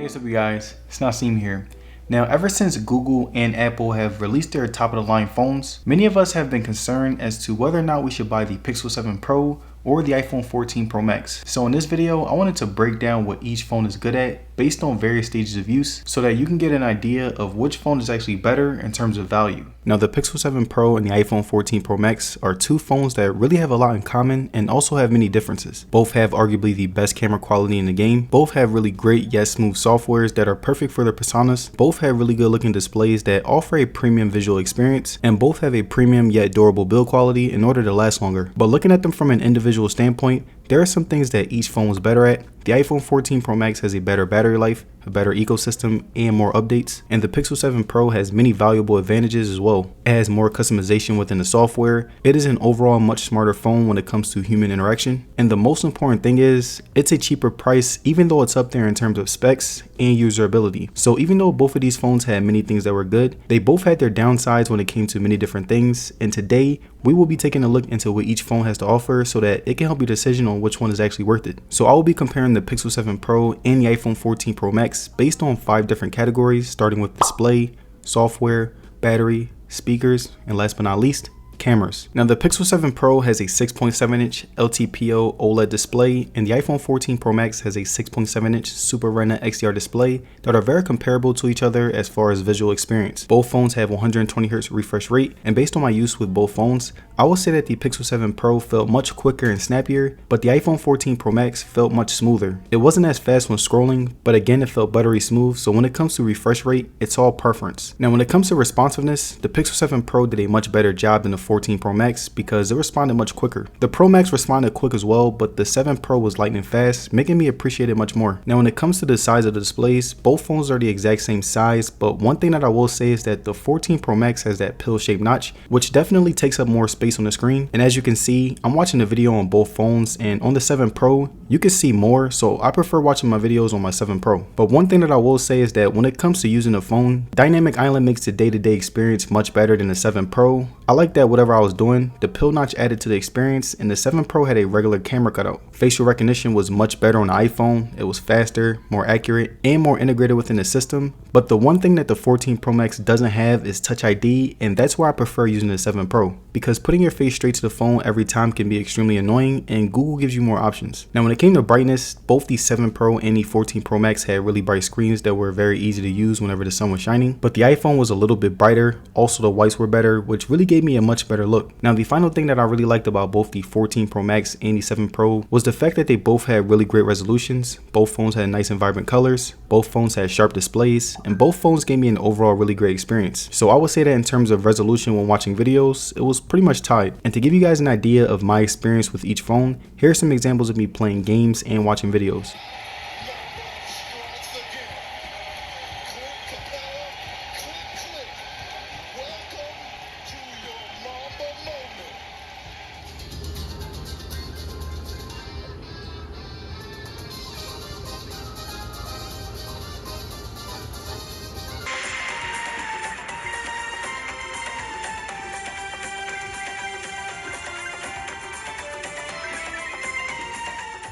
Hey, what's up you guys, it's Nasim here. Now, ever since Google and Apple have released their top of the line phones, many of us have been concerned as to whether or not we should buy the Pixel 7 Pro or the iPhone 14 Pro Max. So in this video, I wanted to break down what each phone is good at based on various stages of use so that you can get an idea of which phone is actually better in terms of value. Now, the Pixel 7 Pro and the iPhone 14 Pro Max are two phones that really have a lot in common and also have many differences. Both have arguably the best camera quality in the game. Both have really great yet smooth softwares that are perfect for their personas. Both have really good looking displays that offer a premium visual experience, and both have a premium yet durable build quality in order to last longer. But looking at them from an individual standpoint, there are some things that each phone is better at. The iPhone 14 Pro Max has a better battery life, a better ecosystem, and more updates. And the Pixel 7 Pro has many valuable advantages as well. It has more customization within the software. It is an overall much smarter phone when it comes to human interaction. And the most important thing is, it's a cheaper price even though it's up there in terms of specs and usability. So even though both of these phones had many things that were good, they both had their downsides when it came to many different things. And today, we will be taking a look into what each phone has to offer so that it can help you decision on which one is actually worth it. So I will be comparing the Pixel 7 Pro and the iPhone 14 Pro Max based on 5 different categories, starting with display, software, battery, speakers, and last but not least, cameras. Now, the Pixel 7 Pro has a 6.7-inch LTPO OLED display, and the iPhone 14 Pro Max has a 6.7-inch Super Retina XDR display that are very comparable to each other as far as visual experience. Both phones have 120Hz refresh rate, and based on my use with both phones, I will say that the Pixel 7 Pro felt much quicker and snappier, but the iPhone 14 Pro Max felt much smoother. It wasn't as fast when scrolling, but again, it felt buttery smooth, so when it comes to refresh rate, it's all preference. Now, when it comes to responsiveness, the Pixel 7 Pro did a much better job than the 14 Pro Max because it responded much quicker. The Pro Max responded quick as well, but the 7 Pro was lightning fast, making me appreciate it much more. Now, when it comes to the size of the displays, both phones are the exact same size, but one thing that I will say is that the 14 Pro Max has that pill-shaped notch, which definitely takes up more space on the screen. And as you can see, I'm watching the video on both phones, and on the 7 Pro, you can see more, so I prefer watching my videos on my 7 Pro. But one thing that I will say is that when it comes to using a phone, Dynamic Island makes the day-to-day experience much better than the 7 Pro. I like that whatever I was doing, the pill notch added to the experience, and the 7 Pro had a regular camera cutout. Facial recognition was much better on the iPhone. It was faster, more accurate, and more integrated within the system. But the one thing that the 14 Pro Max doesn't have is Touch ID, and that's why I prefer using the 7 Pro, because putting your face straight to the phone every time can be extremely annoying, and Google gives you more options. Now, when it came to brightness, both the 7 Pro and the 14 Pro Max had really bright screens that were very easy to use whenever the sun was shining, but the iPhone was a little bit brighter. Also, the whites were better, which really gave me a much better look. Now, the final thing that I really liked about both the 14 Pro Max and the 7 Pro was the fact that they both had really great resolutions. Both phones had nice and vibrant colors, both phones had sharp displays, and both phones gave me an overall really great experience. So I would say that in terms of resolution when watching videos, it was pretty much tied. And to give you guys an idea of my experience with each phone, here are some examples of me playing games and watching videos.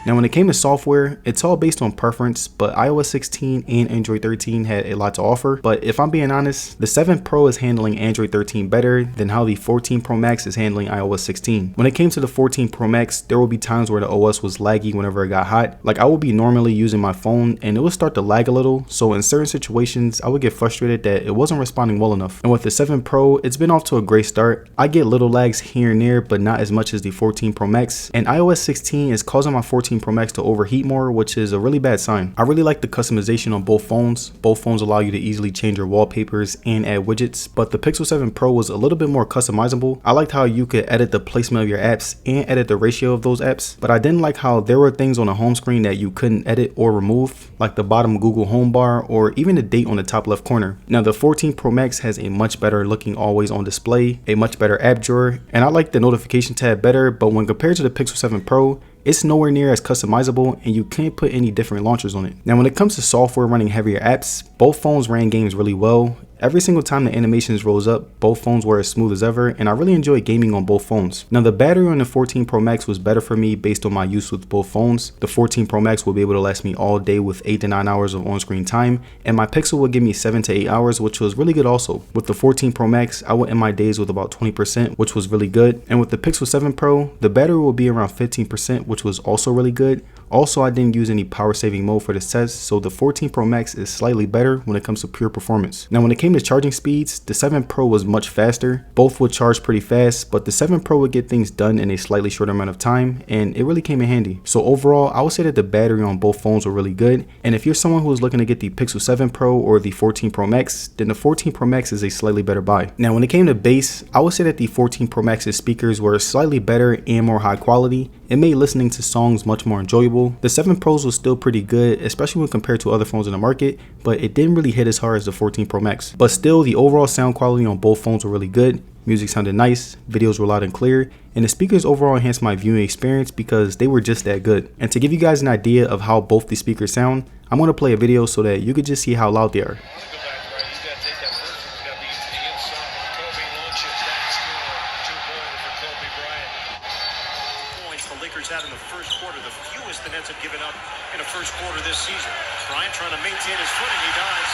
Now, when it came to software, it's all based on preference, but iOS 16 and Android 13 had a lot to offer. But if I'm being honest, the 7 Pro is handling Android 13 better than how the 14 Pro Max is handling iOS 16. When it came to the 14 Pro Max, there will be times where the OS was laggy whenever it got hot. Like, I would be normally using my phone and it would start to lag a little, so in certain situations, I would get frustrated that it wasn't responding well enough. And with the 7 Pro, it's been off to a great start. I get little lags here and there, but not as much as the 14 Pro Max, and iOS 16 is causing my 14 Pro Max to overheat more, which is a really bad sign. I really like the customization on both phones. Both phones allow you to easily change your wallpapers and add widgets, but the Pixel 7 Pro was a little bit more customizable. I liked how you could edit the placement of your apps and edit the ratio of those apps, but I didn't like how there were things on the home screen that you couldn't edit or remove, like the bottom Google home bar or even the date on the top left corner. Now, the 14 Pro Max has a much better looking always on display, a much better app drawer, and I like the notification tab better, but when compared to the Pixel 7 Pro, it's nowhere near as customizable, and you can't put any different launchers on it. Now, when it comes to software running heavier apps, both phones ran games really well. Every single time the animations rose up, both phones were as smooth as ever, and I really enjoyed gaming on both phones. Now the battery on the 14 Pro Max was better for me based on my use with both phones. The 14 Pro Max will be able to last me all day with 8 to 9 hours of on-screen time, and my Pixel would give me 7 to 8 hours, which was really good also. With the 14 Pro Max, I would end my days with about 20%, which was really good. And with the Pixel 7 Pro, the battery will be around 15%, which was also really good. Also, I didn't use any power saving mode for this test, so the 14 Pro Max is slightly better when it comes to pure performance. Now when it came to charging speeds, the 7 Pro was much faster. Both would charge pretty fast, but the 7 Pro would get things done in a slightly shorter amount of time, and it really came in handy. So overall, I would say that the battery on both phones were really good, and if you're someone who is looking to get the Pixel 7 Pro or the 14 Pro Max, then the 14 Pro Max is a slightly better buy. Now when it came to bass, I would say that the 14 Pro Max's speakers were slightly better and more high quality. It made listening to songs much more enjoyable. The 7 Pros was still pretty good, especially when compared to other phones in the market, but it didn't really hit as hard as the 14 Pro Max. But still, the overall sound quality on both phones were really good. Music sounded nice, videos were loud and clear, and the speakers overall enhanced my viewing experience because they were just that good. And to give you guys an idea of how both the speakers sound, I'm going to play a video so that you could just see how loud they are. The Lakers had in the first quarter, the fewest the Nets have given up in a first quarter this season. Bryant trying to maintain his footing, he does,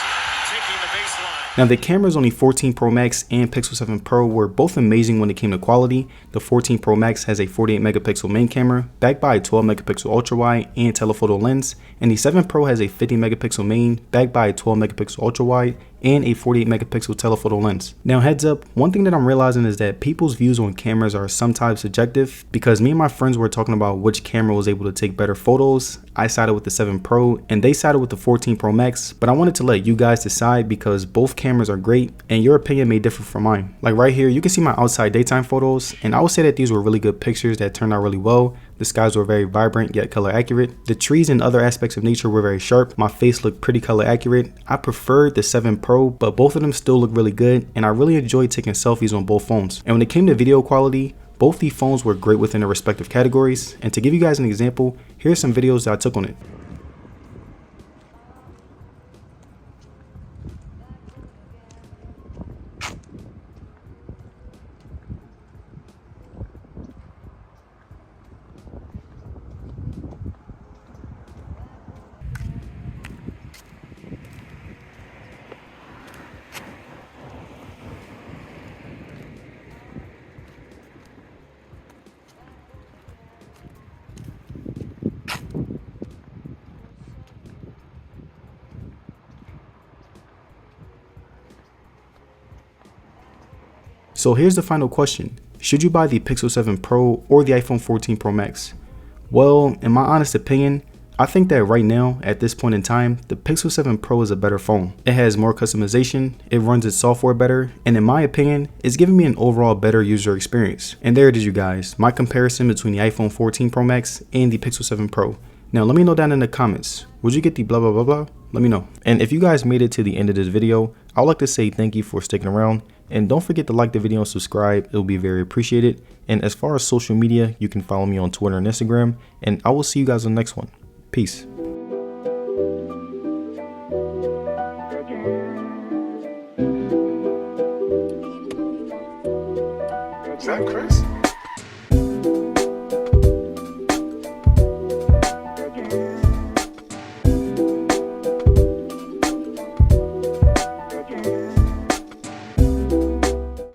taking the baseline. Now the cameras on the 14 Pro Max and Pixel 7 Pro were both amazing when it came to quality. The 14 Pro Max has a 48 megapixel main camera, backed by a 12 megapixel ultra wide and telephoto lens, and the 7 Pro has a 50 megapixel main, backed by a 12 megapixel ultra wide and a 48 megapixel telephoto lens. Now heads up, one thing that I'm realizing is that people's views on cameras are sometimes subjective, because me and my friends were talking about which camera was able to take better photos. I sided with the 7 Pro and they sided with the 14 Pro Max, but I wanted to let you guys decide because both cameras are great and your opinion may differ from mine. Like right here, you can see my outside daytime photos, and I would say that these were really good pictures that turned out really well. The skies were very vibrant yet color accurate. The trees and other aspects of nature were very sharp. My face looked pretty color accurate. I preferred the 7 Pro, but both of them still look really good, and I really enjoyed taking selfies on both phones. And when it came to video quality, both the phones were great within their respective categories. And to give you guys an example, here's some videos that I took on it. So here's the final question. Should you buy the Pixel 7 Pro or the iPhone 14 Pro Max? Well, in my honest opinion, I think that right now, at this point in time, the Pixel 7 Pro is a better phone. It has more customization, it runs its software better, and in my opinion, it's giving me an overall better user experience. And there it is, you guys, my comparison between the iPhone 14 Pro Max and the Pixel 7 Pro. Now let me know down in the comments, would you get the blah blah blah blah? Let me know. And if you guys made it to the end of this video, I would like to say thank you for sticking around. And don't forget to like the video and subscribe, it will be very appreciated. And as far as social media, you can follow me on Twitter and Instagram, and I will see you guys on the next one. Peace. Is that Chris?